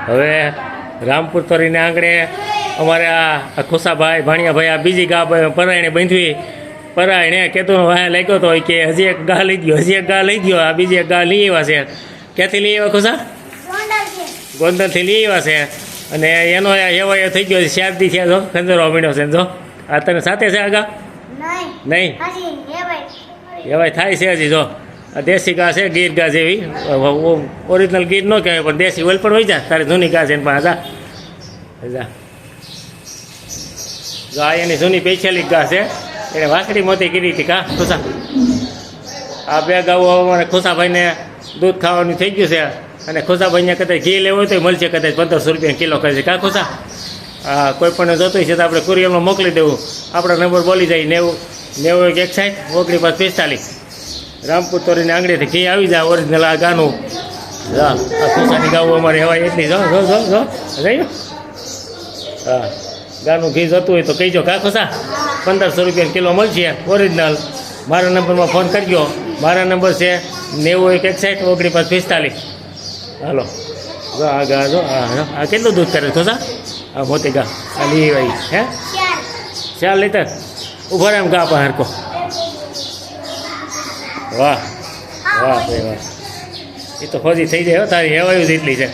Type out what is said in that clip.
હવે રામપુર તરીને આંગણે અમારે આ ખુશાભાઈ ભાણિયાભાઈ આ બીજી ગા પરાયણે બાંધવી પરાયણે કહેતું વાહ લાગ્યો હતો કે હજી એક ગા લઈ ગયો હજી એક ગા લઈ ગયો આ બીજી એક ગા લઈ આવ્યા છે ક્યાંથી લઈ આવ્યા ખુશા ગોંડલથી લઈ આવ્યા છે અને એનો એવાય થઈ ગયો છે 4 દી થયા જો ખંજરવા મળ્યો છે જો આ તને સાથે છે આગા નહીં એવાય થાય છે હજી જો આ દેશી ઘા છે ગીર ઘા જેવી ઓરિજિનલ ગીર ન કહેવાય પણ દેશી ઓલ પણ હોય જાય તારે જૂની ઘા છે ને પણ જા જો આ એની જૂની પૈસેલી ઘા છે એને વાંકડી મોતી કરી હતી કા ખુશા આ બે ગાઉ અમારે ખુશાભાઈને દૂધ ખાવાનું થઈ ગયું છે અને ખુશાભાઈને કદાચ ઘી લેવું હોય તો મળશે કદાચ 1500 રૂપિયા કિલો કરે છે કા ખુશા હા કોઈ પણ જોતું છે તો આપણે કુરિયરમાં મોકલી દેવું આપણા નંબર બોલી જાય 90 61 45 રામપુર તોરીને આંગળીથી ઘી આવી જાય ઓરિજિનલ આ ગાનું હા આ ખુશાની ગાઉ અમારે હવાય એટલી જો જોયું હા ગાનું ઘી જતું હોય તો કહીજો કા ખુશા 1500 રૂપિયા કિલો મળશે ઓરિજિનલ મારા નંબરમાં ફોન કરજો મારા નંબર છે 90 61 45 હાલો જો આ ગા જો આ કેટલું દૂધ કરે ખુશા આ મોતી ગા આ લઈ આવી હે 4 લીટર ઉભા એમ ગા પર હરકો વાહ વાહ ભાઈ વાહ એ તો ફોજી થઈ જાય તારી હેવાયું જ એટલી છે